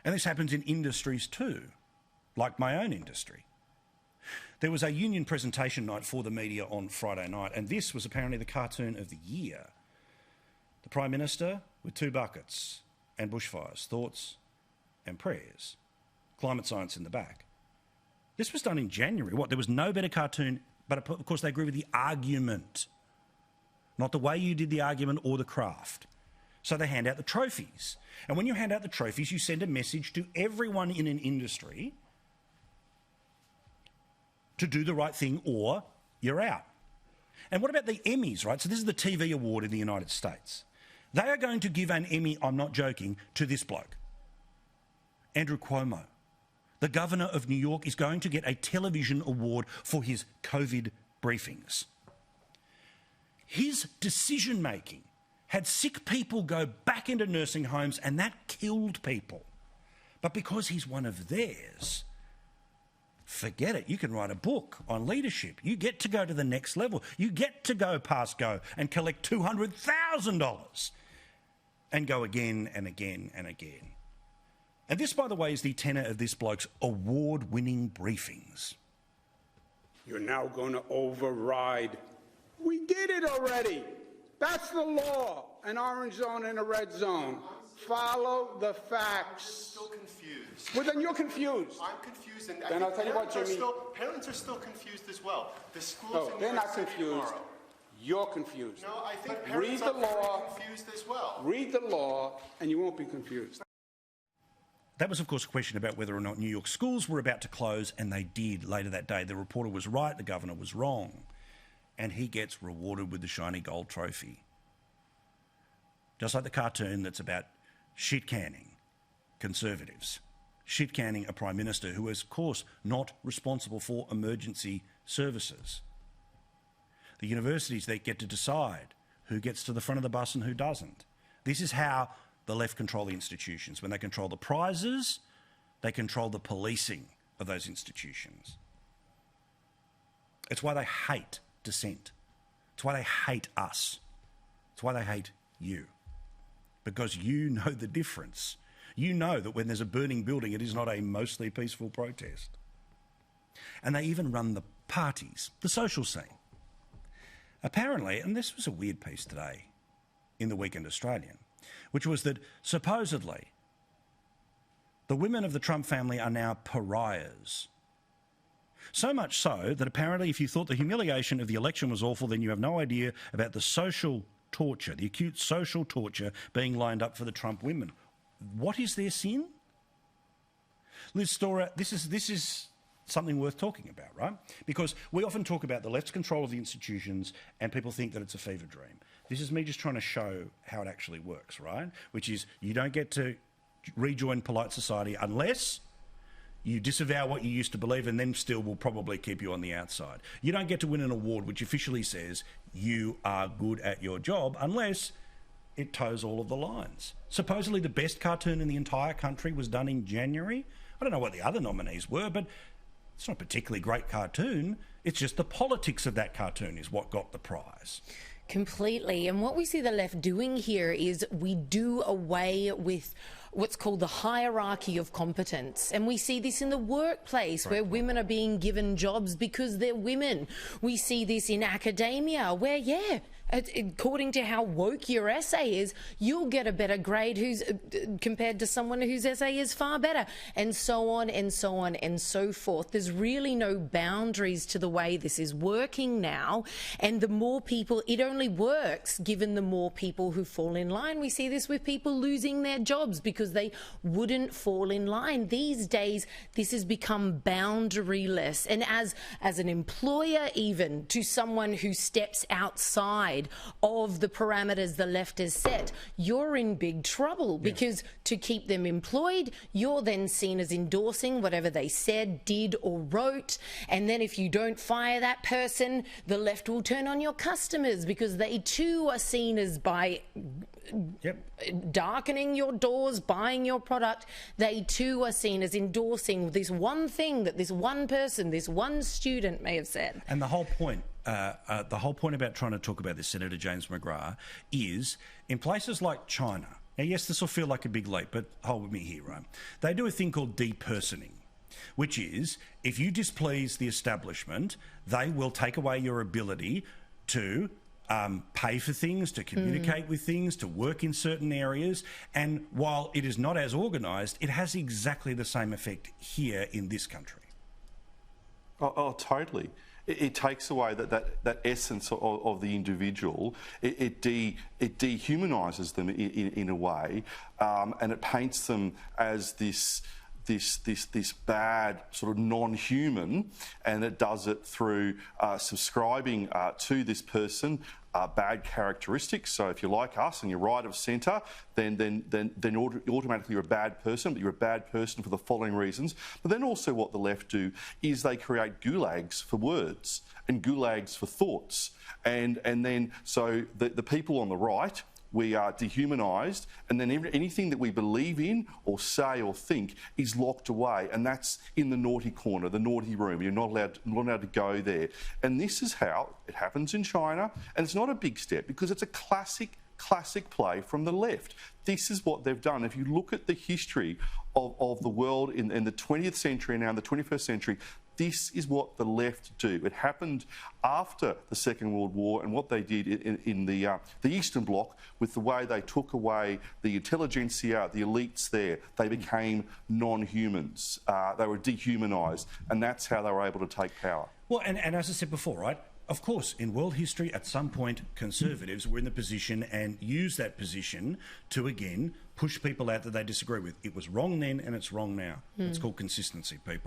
And this happens in industries too, like my own industry. There was a union presentation night for the media on Friday night, and this was apparently the cartoon of the year. The Prime Minister with 2 buckets and bushfires, thoughts and prayers. Climate science in the back. This was done in January. What, there was no better cartoon, but of course they agree with the argument, not the way you did the argument or the craft. So they hand out the trophies. And when you hand out the trophies, you send a message to everyone in an industry to do the right thing or you're out. And what about the Emmys, right? So this is the TV award in the United States. They are going to give an Emmy, I'm not joking, to this bloke, Andrew Cuomo. The governor of New York is going to get a television award for his COVID briefings. His decision-making had sick people go back into nursing homes, and that killed people. But because he's one of theirs, forget it. You can write a book on leadership. You get to go to the next level. You get to go past go and collect $200,000 and go again and again and again. And this, by the way, is the tenor of this bloke's award-winning briefings. You're now going to override. We did it already. That's the law. An orange zone and a red zone. Follow the facts. I'm still confused. Well, then you're confused. I'm confused. And then I'll tell you what, Jimmy. Parents are still confused as well. The schools No, in they're New not York City confused. tomorrow. You're confused. No, I think Read parents the are law. very confused as well. Read the law, and you won't be confused. That was, of course, a question about whether or not New York schools were about to close, and they did later that day. The reporter was right, the governor was wrong, and he gets rewarded with the shiny gold trophy. Just like the cartoon that's about shit-canning Conservatives, shit-canning a Prime Minister who is, of course, not responsible for emergency services. The universities, they get to decide who gets to the front of the bus and who doesn't. This is how the left control the institutions. When they control the prizes, they control the policing of those institutions. It's why they hate dissent. It's why they hate us. It's why they hate you. Because you know the difference. You know that when there's a burning building, it is not a mostly peaceful protest. And they even run the parties, the social scene. Apparently, and this was a weird piece today in the Weekend Australian, which was that supposedly the women of the Trump family are now pariahs. So much so that apparently if you thought the humiliation of the election was awful, then you have no idea about the social torture, the acute social torture being lined up for the Trump women. What is their sin? Liz Storer, this is something worth talking about, right? Because we often talk about the left's control of the institutions and people think that it's a fever dream. This is me just trying to show how it actually works, right? Which is you don't get to rejoin polite society unless you disavow what you used to believe, and then still will probably keep you on the outside. You don't get to win an award which officially says you are good at your job unless it toes all of the lines. Supposedly the best cartoon in the entire country was done in January. I don't know what the other nominees were, but it's not a particularly great cartoon. It's just the politics of that cartoon is what got the prize. Completely. And what we see the left doing here is we do away with what's called the hierarchy of competence. And we see this in the workplace where women are being given jobs because they're women. We see this in academia where, according to how woke your essay is, you'll get a better grade who's compared to someone whose essay is far better, and so on and so on and so forth. There's really no boundaries to the way this is working now, and the more people, it only works given the more people who fall in line. We see this with people losing their jobs because they wouldn't fall in line. These days, this has become boundaryless, and as an employer, even to someone who steps outside of the parameters the left has set, you're in big trouble because to keep them employed, you're then seen as endorsing whatever they said, did or wrote. And then if you don't fire that person, the left will turn on your customers because they too are seen as by darkening your doors, buying your product, they too are seen as endorsing this one thing that this one person, this one student may have said. And the whole point about trying to talk about this, Senator James McGrath, is in places like China. Now, yes, this will feel like a big leap, but hold with me here, right? They do a thing called depersoning, which is if you displease the establishment, they will take away your ability to pay for things, to communicate with things, to work in certain areas. And while it is not as organised, it has exactly the same effect here in this country. Oh, totally. It takes away that essence of the individual. It dehumanises them in a way, and it paints them as this bad sort of non-human, and it does it through subscribing to this person bad characteristics. So if you're like us and you're right of centre, then automatically you're a bad person, but you're a bad person for the following reasons. But then also what the left do is they create gulags for words and gulags for thoughts. And then so the people on the right, we are dehumanised, and then anything that we believe in or say or think is locked away, and that's in the naughty corner, the naughty room. You're not allowed to go there. And this is how it happens in China, and it's not a big step because it's a classic play from the left. This is what they've done. If you look at the history of the world in the 20th century and now in the 21st century, this is what the left do. It happened after the Second World War, and what they did in the Eastern Bloc with the way they took away the intelligentsia, the elites there. They became non-humans. They were dehumanised, and that's how they were able to take power. Well, and as I said before, right, of course, in world history, at some point, conservatives were in the position and used that position to, again, push people out that they disagree with. It was wrong then and it's wrong now. It's called consistency, people.